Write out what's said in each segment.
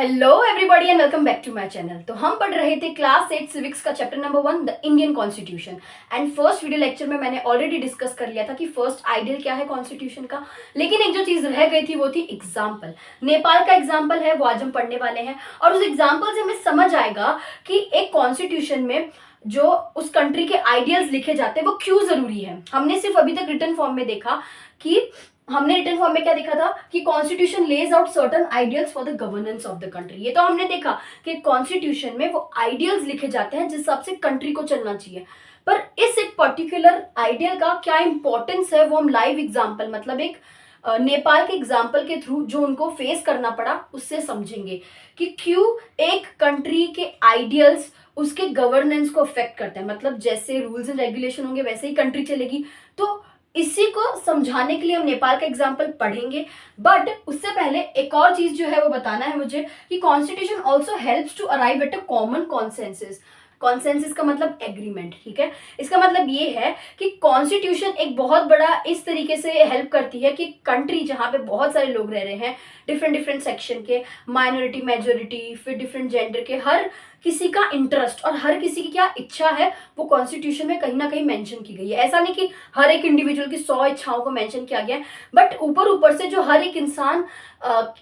Hello everybody and welcome back to my channel. तो हम पढ़ रहे थे क्लास 8 सिविक्स का chapter number 1 the Indian constitution. And first video lecture में मैंने ऑलरेडी डिस्कस कर लिया था कि फर्स्ट आइडियल क्या है कॉन्स्टिट्यूशन का, लेकिन एक जो चीज रह गई थी वो थी एग्जाम्पल। नेपाल का एग्जाम्पल है, वो आज हम पढ़ने वाले हैं और उस एग्जाम्पल से हमें समझ आएगा कि एक कॉन्स्टिट्यूशन में जो उस कंट्री के आइडियल्स लिखे जाते हैं वो क्यों जरूरी है। हमने सिर्फ अभी तक रिटन फॉर्म में देखा कि हमने रिटन फॉर्म में क्या देखा था कि constitution lays out certain ideals for the governance of the country. ये तो हमने देखा कि कॉन्स्टिट्यूशन में वो आइडियल्स लिखे जाते हैं जिस हिसाब से कंट्री को चलना चाहिए। पर इस एक पर्टिकुलर आइडियल का क्या इंपॉर्टेंस है वो हम लाइव एग्जाम्पल मतलब एक नेपाल के एग्जाम्पल के थ्रू जो उनको फेस करना पड़ा उससे समझेंगे कि क्यों एक कंट्री के आइडियल्स उसके गवर्नेंस को अफेक्ट करते हैं। मतलब जैसे रूल्स एंड रेगुलेशन होंगे वैसे ही कंट्री चलेगी। तो इसी को समझाने के लिए हम नेपाल का एग्जाम्पल पढ़ेंगे। बट उससे पहले एक और चीज जो है वो बताना है मुझे कि constitution also helps to arrive at a common consensus. Consensus का मतलब एग्रीमेंट, ठीक है। इसका मतलब ये है कि कॉन्स्टिट्यूशन एक बहुत बड़ा इस तरीके से हेल्प करती है कि कंट्री जहाँ पे बहुत सारे लोग रह रहे हैं, डिफरेंट डिफरेंट सेक्शन के, माइनॉरिटी मेजोरिटी, फिर डिफरेंट जेंडर के, हर किसी का इंटरेस्ट और हर किसी की क्या इच्छा है वो कॉन्स्टिट्यूशन में कहीं ना कहीं मेंशन की गई है। ऐसा नहीं कि हर एक इंडिविजुअल की 100 इच्छाओं को मेंशन किया गया है, बट ऊपर ऊपर से जो हर एक इंसान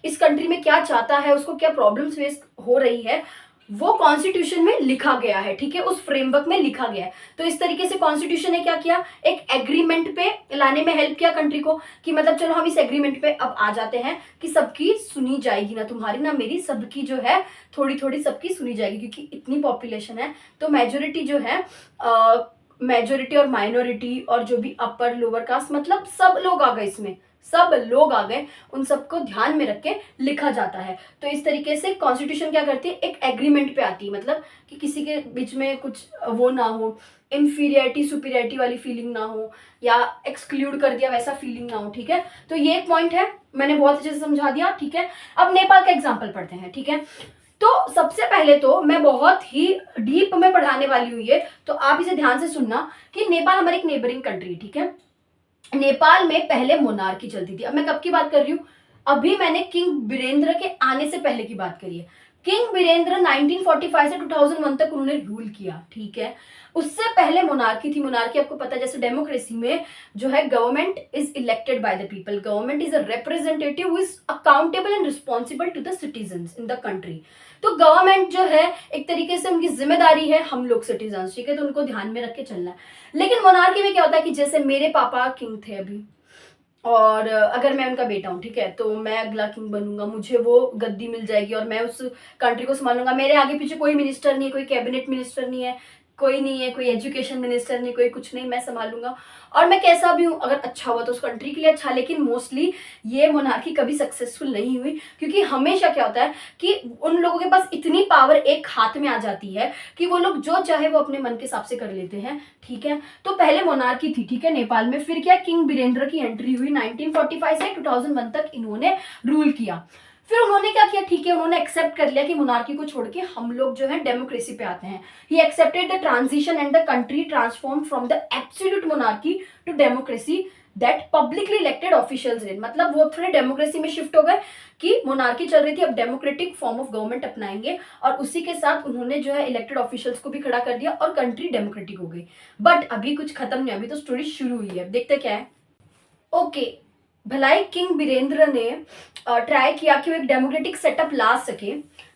इस कंट्री में क्या चाहता है, उसको क्या प्रॉब्लम्स फेस हो रही है, वो कॉन्स्टिट्यूशन में लिखा गया है, ठीक है, उस फ्रेमवर्क में लिखा गया है। तो इस तरीके से कॉन्स्टिट्यूशन ने क्या किया, एक एग्रीमेंट पे लाने में हेल्प किया कंट्री को कि मतलब चलो हम इस एग्रीमेंट पे अब आ जाते हैं कि सबकी सुनी जाएगी, ना तुम्हारी ना मेरी, सबकी जो है थोड़ी थोड़ी सबकी सुनी जाएगी, क्योंकि इतनी पॉपुलेशन है। तो मेजोरिटी जो है मेजोरिटी और माइनॉरिटी और जो भी अपर लोअर कास्ट, मतलब सब लोग आ गए इसमें, सब लोग आ गए, उन सबको ध्यान में रख के लिखा जाता है। तो इस तरीके से कॉन्स्टिट्यूशन क्या करती है, एक एग्रीमेंट पे आती है, मतलब कि किसी के बीच में कुछ वो ना हो, इंफीरियरिटी सुपीरियरिटी वाली फीलिंग ना हो, या एक्सक्लूड कर दिया वैसा फीलिंग ना हो, ठीक है। तो ये एक पॉइंट है, मैंने बहुत अच्छे से समझा दिया, ठीक है। अब नेपाल का एग्जाम्पल पढ़ते हैं, ठीक है। तो सबसे पहले तो मैं बहुत ही डीप में पढ़ाने वाली हूँ ये, तो आप इसे ध्यान से सुनना कि नेपाल हमारी एक नेबरिंग कंट्री, ठीक है। नेपाल में पहले मोनार्की चलती थी। अब मैं कब की बात कर रही हूँ, अभी मैंने किंग बीरेंद्र के आने से पहले की बात करी है। किंग बीरेंद्र 1945 से 2001 तक उन्होंने रूल किया, ठीक है। उससे पहले मोनार्की थी। मोनार्की आपको पता है, जैसे डेमोक्रेसी में जो है government is elected by the people, government is a representative who is accountable and responsible to the citizens in the country. तो गवर्नमेंट जो है एक तरीके से उनकी जिम्मेदारी है हम लोग सिटीजन, ठीक है, तो उनको ध्यान में रख के चलना है। लेकिन मोनार्की में क्या होता है कि जैसे मेरे पापा किंग थे अभी, और अगर मैं उनका बेटा हूँ, ठीक है, तो मैं अगला किंग बनूंगा, मुझे वो गद्दी मिल जाएगी और मैं उस कंट्री को संभालूंगा। मेरे आगे पीछे कोई मिनिस्टर नहीं है, कोई कैबिनेट मिनिस्टर नहीं है, कोई नहीं है, कोई एजुकेशन मिनिस्टर नहीं, कोई कुछ नहीं, मैं संभालूंगा। और मैं कैसा भी हूँ, अगर अच्छा हुआ तो उस कंट्री के लिए अच्छा। लेकिन मोस्टली ये मोनार्की कभी सक्सेसफुल नहीं हुई, क्योंकि हमेशा क्या होता है कि उन लोगों के पास इतनी पावर एक हाथ में आ जाती है कि वो लोग जो चाहे वो अपने मन के हिसाब से कर लेते हैं, ठीक है। तो पहले मोनार्की थी, ठीक है, नेपाल में। फिर क्या, किंग बीरेंद्र की एंट्री हुई 1945 से 2001 तक इन्होंने रूल किया। फिर उन्होंने क्या किया, ठीक है, उन्होंने एक्सेप्ट कर लिया कि मोनार्की को छोड़ के हम लोग जो है डेमोक्रेसी पे आते हैं। He accepted the transition and the country transform from the absolute monarchy to democracy that publicly elected officials in. मतलब वो थोड़े डेमोक्रेसी में शिफ्ट हो गए कि मोनार्की चल रही थी, अब डेमोक्रेटिक फॉर्म ऑफ गवर्नमेंट अपनाएंगे, और उसी के साथ उन्होंने जो है इलेक्टेड ऑफिशियल्स को भी खड़ा कर दिया और कंट्री डेमोक्रेटिक हो गई। बट अभी कुछ खत्म नहीं, अभी तो स्टोरी शुरू हुई है, देखते क्या है। ओके, भलाई किंग बीरेंद्र ने ट्राई किया कि वो एक डेमोक्रेटिक सेटअप ला सके,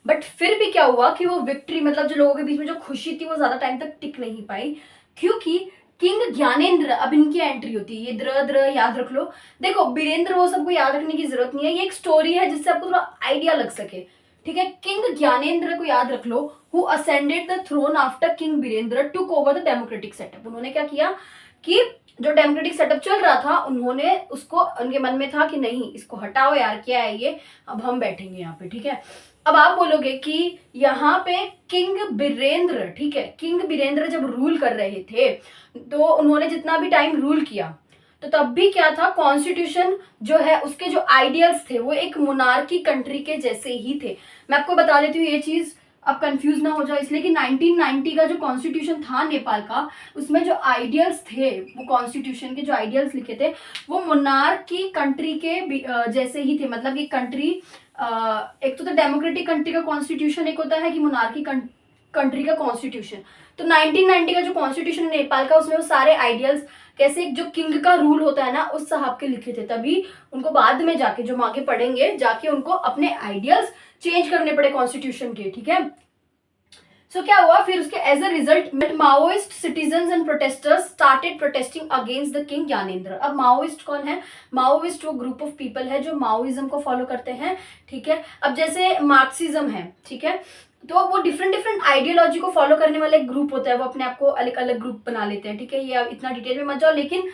बट फिर भी क्या हुआ कि वो विक्ट्री, मतलब जो लोगों के बीच में जो खुशी थी वो ज्यादा टाइम तक टिक नहीं पाई, क्योंकि किंग ज्ञानेंद्र, अब इनकी एंट्री होती है, ये द्र द्र याद रख लो। देखो बीरेंद्र वो सबको याद रखने की जरूरत नहीं है, ये एक स्टोरी है जिससे आपको थोड़ा आइडिया लग सके, ठीक है। किंग ज्ञानेंद्र को याद रख लो, who ascended the throne after king Birendra took over the democratic setup. उन्होंने क्या किया कि जो डेमोक्रेटिक सेटअप चल रहा था, उन्होंने उसको, उनके मन में था कि नहीं इसको हटाओ यार, क्या है ये, अब हम बैठेंगे यहाँ पे, ठीक है। अब आप बोलोगे कि यहाँ पे किंग बीरेंद्र, ठीक है, किंग बीरेंद्र जब रूल कर रहे थे तो उन्होंने जितना भी टाइम रूल किया तो तब भी क्या था, कॉन्स्टिट्यूशन जो है उसके जो आइडियल्स थे वो एक मोनार्की कंट्री के जैसे ही थे। मैं आपको बता देती हूँ ये चीज, अब कंफ्यूज ना हो जाओ इसलिए कि 1990 का जो कॉन्स्टिट्यूशन था नेपाल का, उसमें जो आइडियल्स थे, वो कॉन्स्टिट्यूशन के जो आइडियल्स लिखे थे वो मोनार्क की कंट्री के जैसे ही थे। मतलब कि कंट्री, एक तो डेमोक्रेटिक कंट्री का कॉन्स्टिट्यूशन एक होता है कि मोनार्की कंट्री का कॉन्स्टिट्यूशन। तो 1990 का जो कॉन्स्टिट्यूशन है नेपाल का, उसमें वो सारे आइडियल्स कैसे जो किंग का रूल होता है ना उस साहब के लिखे थे। तभी उनको बाद में जाके जो आगे पढ़ेंगे जाके उनको अपने आइडियल्स चेंज करने पड़े कॉन्स्टिट्यूशन के, ठीक है। सो क्या हुआ फिर उसके as a result Maoist citizens and protesters started protesting against the king Gyanendra. अब माओइस्ट कौन है? माओइस्ट वो ग्रुप ऑफ पीपल है जो माओइज्म को फॉलो करते हैं, ठीक है। अब जैसे मार्क्सिज्म है, ठीक है, तो वो डिफरेंट आइडियोलॉजी को फॉलो करने वाले एक ग्रुप होता है, वो अपने आप को अलग अलग ग्रुप बना लेते हैं, ठीक है। ये इतना डिटेल में मत जाओ, लेकिन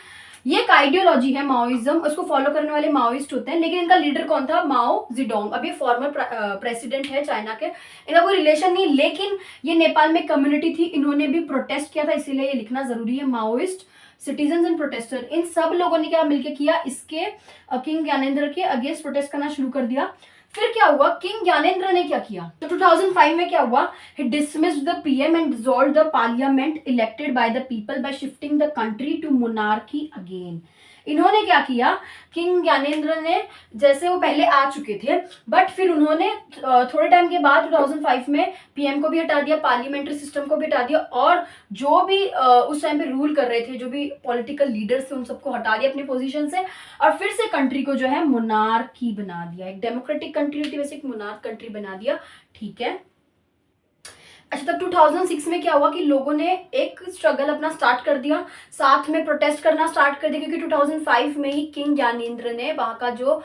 ये एक आइडियोलॉजी है माओइज्म, उसको फॉलो करने वाले माओइस्ट होते हैं। लेकिन इनका लीडर कौन था? माओ जेडोंग। अब ये फॉर्मर प्रेसिडेंट है चाइना के, इनका कोई रिलेशन नहीं, लेकिन ये नेपाल में कम्युनिटी थी, इन्होंने भी प्रोटेस्ट किया था, इसीलिए ये लिखना जरूरी है। माओइस्ट सिटीजन एंड प्रोटेस्टर, इन सब लोगों ने क्या मिलकर किया? इसके किंग ज्ञानेंद्र के अगेंस्ट प्रोटेस्ट करना शुरू कर दिया। फिर क्या हुआ? किंग ज्ञानेंद्र ने क्या किया? तो 2005 में क्या हुआ? He dismissed the PM and dissolved the parliament elected by the people by shifting the country to monarchy again. इन्होंने क्या किया? किंग ज्ञानेंद्र ने, जैसे वो पहले आ चुके थे, बट फिर उन्होंने थोड़े टाइम के बाद 2005 में पीएम को भी हटा दिया, पार्लियामेंट्री सिस्टम को भी हटा दिया, और जो भी उस टाइम पे रूल कर रहे थे, जो भी पॉलिटिकल लीडर्स थे, उन सबको हटा दिया अपनी पोजीशन से, और फिर से कंट्री को जो है मोनार्की बना दिया। एक डेमोक्रेटिक कंट्री थी वैसे एक मोनार्क कंट्री बना दिया, ठीक है। अच्छा, तब 2006 में क्या हुआ कि लोगों ने एक स्ट्रगल अपना स्टार्ट कर दिया, साथ में प्रोटेस्ट करना स्टार्ट कर दिया, क्योंकि 2005 में ही किंग ज्ञानेंद्र ने वहाँ का जो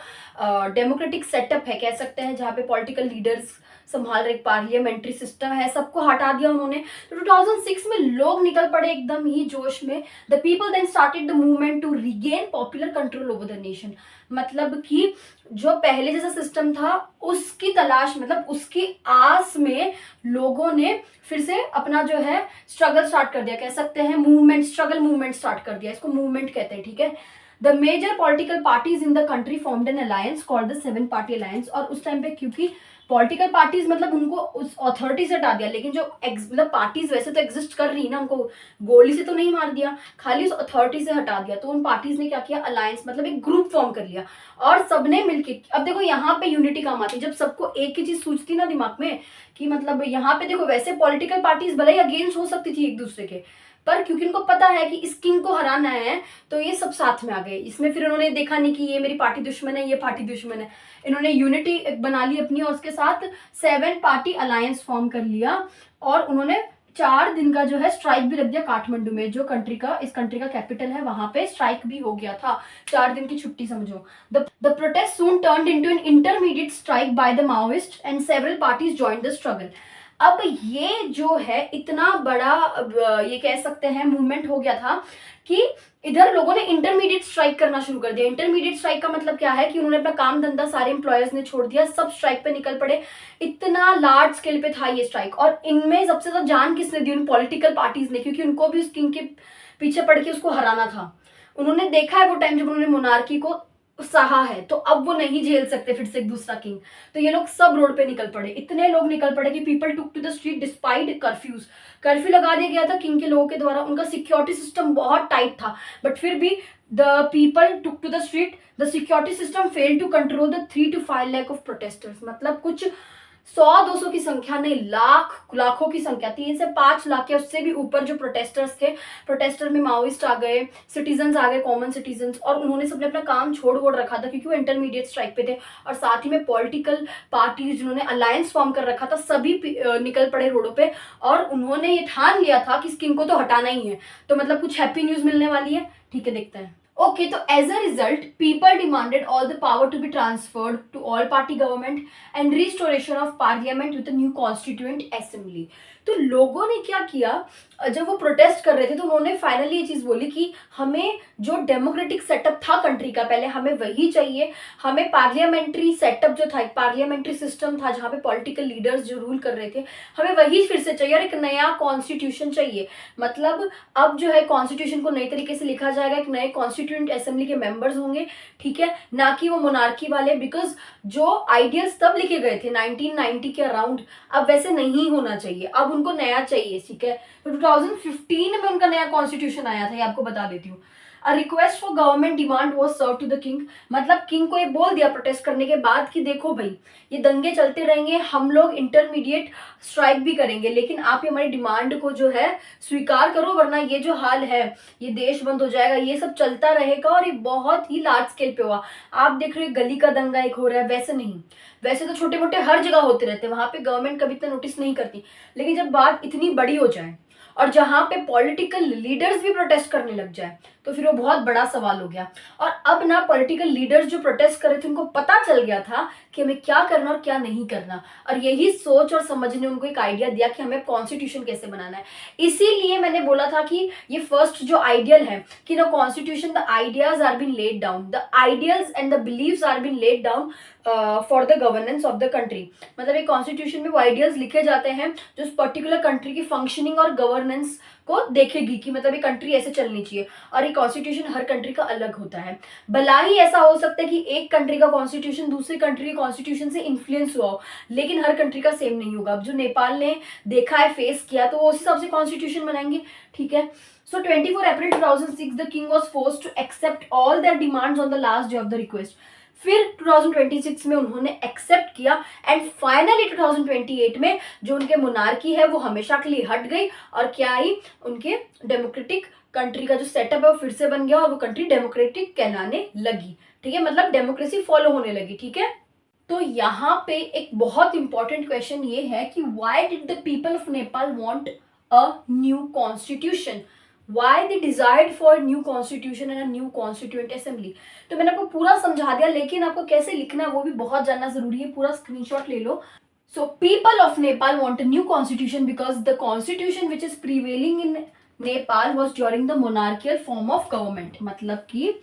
डेमोक्रेटिक सेटअप है, कह सकते हैं, जहाँ पे पॉलिटिकल लीडर्स संभाल रहे, पार्लियामेंट्री सिस्टम है, सबको हटा दिया उन्होंने। तो 2006 में लोग निकल पड़े एकदम ही जोश में। The people then started the movement to regain popular control over the nation. मतलब कि जो पहले जैसा सिस्टम था उसकी तलाश, मतलब उसकी आस में लोगों ने फिर से अपना जो है स्ट्रगल स्टार्ट कर दिया, कह सकते हैं मूवमेंट, स्ट्रगल मूवमेंट स्टार्ट कर दिया, इसको मूवमेंट कहते हैं, ठीक है। The major political parties in the country formed an alliance called the 7 party alliance. और उस टाइम पे क्योंकि पॉलिटिकल पार्टीज मतलब उनको उस अथॉरिटी से हटा दिया, लेकिन जो मतलब पार्टीज वैसे तो एग्जिस्ट कर रही ना, उनको गोली से तो नहीं मार दिया, खाली उस अथॉरिटी से हटा दिया। तो उन पार्टीज ने क्या किया? अलायंस, मतलब एक ग्रुप फॉर्म कर लिया, और सबने मिलके, अब देखो यहाँ पे यूनिटी काम आती है, जब सबको एक ही चीज सूझती ना दिमाग में कि मतलब यहाँ पे देखो, वैसे पॉलिटिकल पार्टीज भले ही अगेंस्ट हो सकती थी एक दूसरे के, पर क्योंकि उनको पता है कि इस किंग को हराना है, तो ये सब साथ में आ गए इसमें। फिर उन्होंने देखा नहीं कि ये मेरी पार्टी दुश्मन है, ये पार्टी दुश्मन है, इन्होंने यूनिटी बना ली अपनी, और उसके साथ 7 पार्टी अलायंस फॉर्म कर लिया। और उन्होंने 4 दिन का जो है स्ट्राइक भी रख दिया काठमांडू में, जो इस कंट्री का कैपिटल है, वहां पे स्ट्राइक भी हो गया था, 4 दिन की छुट्टी समझो। The protest soon turned into an intermediate strike by the Maoist and several parties joined the struggle. अब ये जो है इतना बड़ा ये कह सकते हैं मूवमेंट हो गया था कि इधर लोगों ने इंटरमीडिएट स्ट्राइक करना शुरू कर दिया। इंटरमीडिएट स्ट्राइक का मतलब क्या है कि उन्होंने अपना काम धंधा, सारे एम्प्लॉयर्स ने छोड़ दिया, सब स्ट्राइक पे निकल पड़े। इतना लार्ज स्केल पे था ये स्ट्राइक, और इनमें सबसे ज्यादा जान किसने दी? उन पॉलिटिकल पार्टीज ने, क्योंकि उनको भी उस किंग के पीछे पड़ के उसको हराना था। उन्होंने देखा है वो टाइम जब उन्होंने मोनार्की को सहा है, तो अब वो नहीं झेल सकते फिर से एक दूसरा किंग, तो ये लोग सब रोड पे निकल पड़े। इतने लोग निकल पड़े कि people took to the street despite curfews. Curfew लगा दिया गया था किंग के लोगों के द्वारा, उनका सिक्योरिटी सिस्टम बहुत टाइट था, बट फिर भी the people took to the street, the security system fail to control the 3 to 5 lakh of protesters. मतलब कुछ 100-200 की संख्या नहीं, लाखों की संख्या, 3 से 5 लाख या उससे भी ऊपर जो प्रोटेस्टर्स थे। प्रोटेस्टर में माओइस्ट आ गए, सिटीजन्स आ गए, कॉमन सिटीजन्स, और उन्होंने सबने अपना काम छोड़ वोड़ रखा था क्योंकि वो इंटरमीडिएट स्ट्राइक पे थे। और साथ ही में पॉलिटिकल पार्टीज जिन्होंने अलायंस फॉर्म कर रखा था, सभी निकल पड़े रोडों पे, और उन्होंने ये ठान लिया था कि इस किंग को तो हटाना ही है। तो मतलब कुछ हैप्पी न्यूज मिलने वाली है, ठीक है, देखते हैं। Okay, so as a result, people demanded all the power to be transferred to all party government and restoration of parliament with a new constituent assembly. तो लोगों ने क्या किया, जब वो प्रोटेस्ट कर रहे थे तो उन्होंने फाइनली ये चीज़ बोली कि हमें जो डेमोक्रेटिक सेटअप था कंट्री का पहले, हमें वही चाहिए। हमें पार्लियामेंट्री सेटअप जो था, पार्लियामेंट्री सिस्टम था जहाँ पे पॉलिटिकल लीडर्स जो रूल कर रहे थे, हमें वही फिर से चाहिए और एक नया कॉन्स्टिट्यूशन चाहिए। मतलब अब जो है कॉन्स्टिट्यूशन को नई तरीके से लिखा जाएगा, एक नए कॉन्स्टिट्यूंट असेंबली के मेंबर्स होंगे, ठीक है, ना कि वो मोनार्की वाले। बिकॉज जो आइडियल्स तब लिखे गए थे 1990 के अराउंड, अब वैसे नहीं होना चाहिए, अब उनको नया चाहिए, ठीक है। तो 2015 में उनका नया कॉन्स्टिट्यूशन आया था, ये आपको बता देती हूँ। A request for government demand was serve to the king, मतलब किंग को ये बोल दिया प्रोटेस्ट करने के बाद कि देखो भाई, ये दंगे चलते रहेंगे, हम लोग इंटरमीडिएट स्ट्राइक भी करेंगे, लेकिन आप ये हमारी डिमांड को जो है स्वीकार करो, वरना ये जो हाल है, ये देश बंद हो जाएगा, ये सब चलता रहेगा। और ये बहुत ही लार्ज स्केल पे हुआ। आप देख रहे हो गली का दंगा एक हो रहा है, वैसे नहीं, वैसे तो छोटे मोटे हर जगह होते रहते हैं, वहां पे गवर्नमेंट कभी इतना नोटिस नहीं करती, लेकिन जब बात इतनी बड़ी हो जाए और जहां पे पॉलिटिकल लीडर्स भी प्रोटेस्ट करने लग जाए, तो फिर वो बहुत बड़ा सवाल हो गया। और अब ना पॉलिटिकल लीडर्स जो प्रोटेस्ट कर रहे थे उनको पता चल गया था कि हमें क्या करना और क्या नहीं करना, और यही सोच और समझ ने उनको एक आइडिया दिया कि हमें कॉन्स्टिट्यूशन कैसे बनाना है। इसीलिए मैंने बोला था कि ये फर्स्ट जो आइडियल है कि no constitution the ideas are been laid down, the ideals and the believes are been laid down for the governance of the country. मतलब एक कॉन्स्टिट्यूशन में वो आइडियल्स लिखे जाते हैं जो उस पर्टिकुलर कंट्री की फंक्शनिंग और गवर्नेंस को देखेगी कि मतलब ये कंट्री ऐसे चलनी चाहिए। और ये कॉन्स्टिट्यूशन हर कंट्री का अलग होता है। भला ही ऐसा हो सकता है कि एक कंट्री का कॉन्स्टिट्यूशन दूसरी कंट्री के कॉन्स्टिट्यूशन से इन्फ्लुएंस हुआ हो, लेकिन हर कंट्री का सेम नहीं होगा। अब जो नेपाल ने देखा है, फेस किया, तो वो उस हिसाब से कॉन्स्टिट्यूशन बनाएंगे, ठीक है। So 24 April 2006 the king was forced to accept all their demands on the last day of the request. फिर 2026 में उन्होंने एक्सेप्ट किया एंड फाइनली 2028 में जो उनके मोनार्की है वो हमेशा के लिए हट गई, और क्या आई, उनके डेमोक्रेटिक कंट्री का जो सेटअप है वो फिर से बन गया और वो कंट्री डेमोक्रेटिक कहलाने लगी, ठीक है, मतलब डेमोक्रेसी फॉलो होने लगी, ठीक है। तो यहाँ पे एक बहुत इंपॉर्टेंट क्वेश्चन ये है कि why did the people of Nepal want a new constitution, why they desired for new constitution and a new constituent assembly. तो मैंने आपको पूरा समझा दिया, लेकिन आपको कैसे लिखना है वो भी बहुत जानना जरूरी है, पूरा स्क्रीनशॉट ले लो। So people of Nepal want a new constitution because the constitution which is prevailing in Nepal was during the monarchical form of government। मतलब कि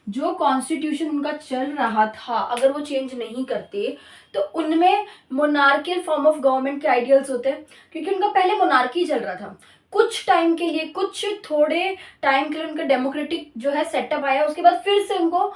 जो कॉन्स्टिट्यूशन उनका चल रहा था, अगर वो चेंज नहीं करते तो उनमें मोनार्कियल फॉर्म ऑफ गवर्नमेंट के आइडियल्स होते हैं, क्योंकि उनका पहले मोनार्की चल रहा था। कुछ टाइम के लिए, कुछ थोड़े टाइम के लिए उनका डेमोक्रेटिक जो है सेटअप आया, उसके बाद फिर से उनको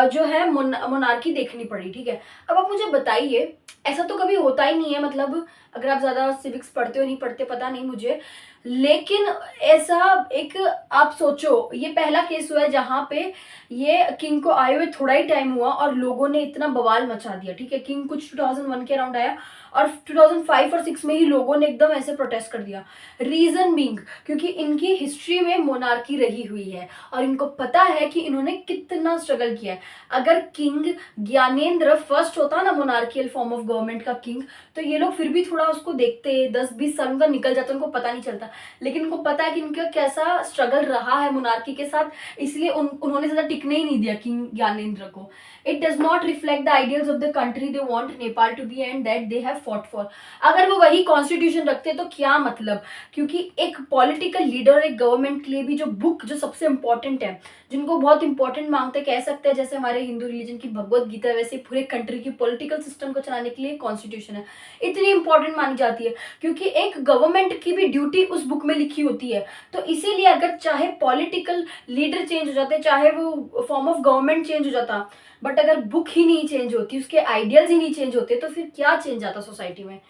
जो है मोनार्की देखनी पड़ी, ठीक है। अब आप मुझे बताइए, ऐसा तो कभी होता ही नहीं है, मतलब अगर आप ज़्यादा सिविक्स पढ़ते हो नहीं पढ़ते पता नहीं मुझे, लेकिन ऐसा एक आप सोचो, ये पहला केस हुआ है जहाँ पे ये किंग को आए हुए थोड़ा ही टाइम हुआ और लोगों ने इतना बवाल मचा दिया, ठीक है। किंग कुछ 2001 के अराउंड आया और 2005 और 6 में ही लोगों ने एकदम ऐसे प्रोटेस्ट कर दिया। रीजन बीइंग क्योंकि इनकी हिस्ट्री में मोनार्की रही हुई है और इनको पता है कि इन्होंने कितना स्ट्रगल किया है। अगर किंग ज्ञानेंद्र फर्स्ट होता ना मोनार्कियल फॉर्म ऑफ गवर्नमेंट का किंग, तो ये लोग फिर भी थोड़ा उसको देखते, 10-20 साल उनका निकल जाता, उनको पता नहीं चलता। लेकिन उनको पता है कि इनका कैसा स्ट्रगल रहा है मोनार्की के साथ, इसलिए उन्होंने ज़्यादा टिकने ही नहीं दिया किंग ज्ञानेंद्र को। It does not reflect the ideals of the country they want Nepal to be and that they have fought for. अगर वो वही कॉन्स्टिट्यूशन रखते तो क्या मतलब, क्योंकि एक पॉलिटिकल लीडर, एक गवर्नमेंट के लिए भी जो बुक जो सबसे इंपॉर्टेंट है, जिनको बहुत इंपॉर्टेंट मांगते, कह सकते हैं जैसे हमारे हिंदू रिलीजन की भगवत गीता, वैसे पूरे कंट्री की पॉलिटिकल सिस्टम को चलाने के लिए कॉन्स्टिट्यूशन है, इतनी इंपॉर्टेंट मानी जाती है, क्योंकि एक गवर्नमेंट की भी ड्यूटी उस बुक में लिखी होती है। तो इसीलिए अगर चाहे पॉलिटिकल लीडर चेंज हो जाते, चाहे वो फॉर्म ऑफ गवर्नमेंट चेंज हो जाता, बट अगर बुक ही नहीं चेंज होती, उसके आइडियल्स ही नहीं चेंज होते, तो फिर क्या चेंज आता सोसाइटी में।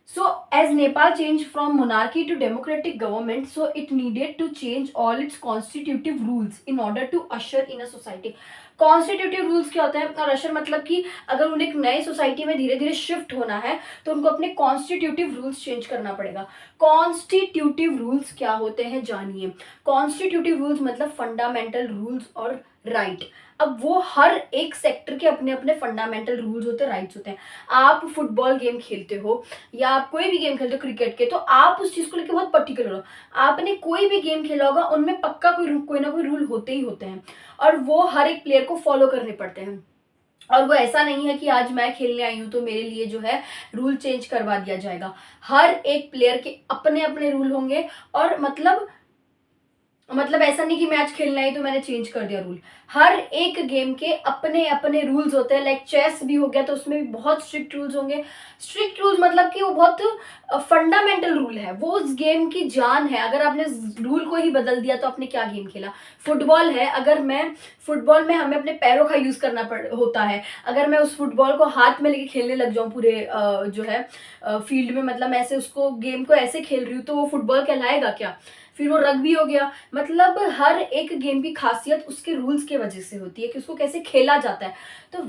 So as Nepal changed from monarchy to democratic government, so it needed to change all its constitutive rules in order to usher in a society। Constitutive rules क्या होते हैं, और अशर मतलब कि अगर उन्हें एक नए सोसाइटी में धीरे धीरे शिफ्ट होना है तो उनको अपने कॉन्स्टिट्यूटिव रूल्स चेंज करना पड़ेगा। कॉन्स्टिट्यूटिव रूल्स क्या होते हैं जानिए। कॉन्स्टिट्यूटिव रूल्स मतलब फंडामेंटल रूल्स और राइट। अब वो हर एक सेक्टर के अपने अपने फंडामेंटल रूल्स होते हैं, राइट्स होते हैं। आप फुटबॉल गेम खेलते हो या आप कोई भी गेम खेलते हो क्रिकेट के, तो आप उस चीज़ को लेकर बहुत पर्टिकुलर हो। आपने कोई भी गेम खेला होगा, उनमें पक्का कोई ना कोई रूल होते ही होते हैं और वो हर एक प्लेयर को फॉलो करने पड़ते हैं। और वो ऐसा नहीं है कि आज मैं खेलने आई हूँ तो मेरे लिए जो है रूल चेंज करवा दिया जाएगा। हर एक प्लेयर के अपने अपने रूल होंगे, और मतलब ऐसा नहीं कि मैं आज खेलना ही तो मैंने चेंज कर दिया रूल। हर एक गेम के अपने अपने रूल्स होते हैं। लाइक चेस भी हो गया तो उसमें भी बहुत स्ट्रिक्ट रूल्स होंगे। स्ट्रिक्ट रूल्स मतलब कि वो बहुत फंडामेंटल रूल है, वो उस गेम की जान है। अगर आपने रूल को ही बदल दिया तो आपने क्या गेम खेला। फुटबॉल है, अगर मैं फुटबॉल में हमें अपने पैरों का यूज करना होता है। अगर मैं उस फुटबॉल को हाथ में लेके खेलने लग जाऊं पूरे जो है फील्ड में, मतलब मैं ऐसे उसको गेम को ऐसे खेल रही हूँ, तो वो फुटबॉल कहलाएगा क्या। फिर वो रग्बी हो गया। मतलब हर एक गेम की खासियत उसके रूल्स की वजह से होती है कि उसको कैसे खेला जाता है। तो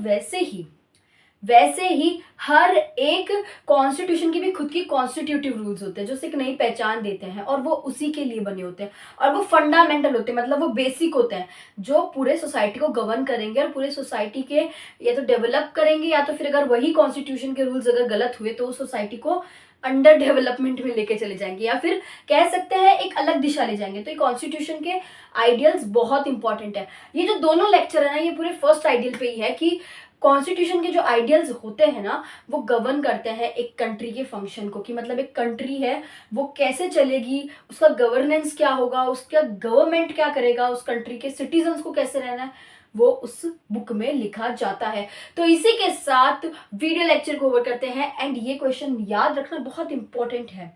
वैसे ही हर एक कॉन्स्टिट्यूशन की भी खुद की कॉन्स्टिट्यूटिव रूल्स होते हैं जो उसे एक नई पहचान देते हैं, और वो उसी के लिए बने होते हैं। और वो फंडामेंटल होते हैं, मतलब वो बेसिक होते हैं जो पूरे सोसाइटी को गवर्न करेंगे और पूरे सोसाइटी के या तो डेवलप करेंगे, या तो फिर अगर वही कॉन्स्टिट्यूशन के रूल्स अगर गलत हुए तो उस सोसाइटी को अंडर डेवलपमेंट में लेके चले जाएंगे, या फिर कह सकते हैं एक अलग दिशा ले जाएंगे। तो ये कॉन्स्टिट्यूशन के आइडियल्स बहुत इंपॉर्टेंट है। ये जो दोनों लेक्चर है ना, ये पूरे फर्स्ट आइडियल पे ही है कि कॉन्स्टिट्यूशन के जो आइडियल्स होते हैं ना, वो गवर्न करते हैं एक कंट्री के फंक्शन को, कि मतलब एक कंट्री है वो कैसे चलेगी, उसका गवर्नेंस क्या होगा, उसका गवर्नमेंट क्या करेगा, उस कंट्री के सिटीजन्स को कैसे रहना है, वो उस बुक में लिखा जाता है। तो इसी के साथ वीडियो लेक्चर को ओवर करते हैं, एंड ये क्वेश्चन याद रखना बहुत इंपॉर्टेंट है।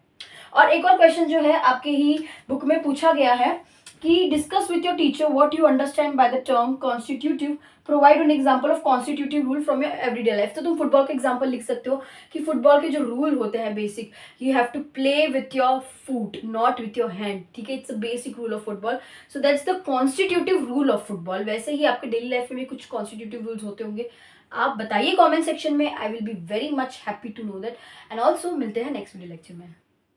और एक और क्वेश्चन जो है आपके ही बुक में पूछा गया है कि discuss with your teacher what you understand by the term constitutive, provide an example of constitutive rule from your everyday life. तो तुम फुटबॉल का एग्जांपल लिख सकते हो कि फुटबॉल के जो रूल होते हैं basic, you have to play with your foot not with your hand, ठीक है, it's a basic rule of football. So that's the constitutive rule of football. वैसे ही आपके डेली लाइफ में भी कुछ कॉन्स्टिट्यूटिव रूल्स होते होंगे। आप बताइए कॉमेंट सेक्शन में, I will be very much happy to know that. And also मिलते हैं नेक्स्ट वीडियो लेक्चर में।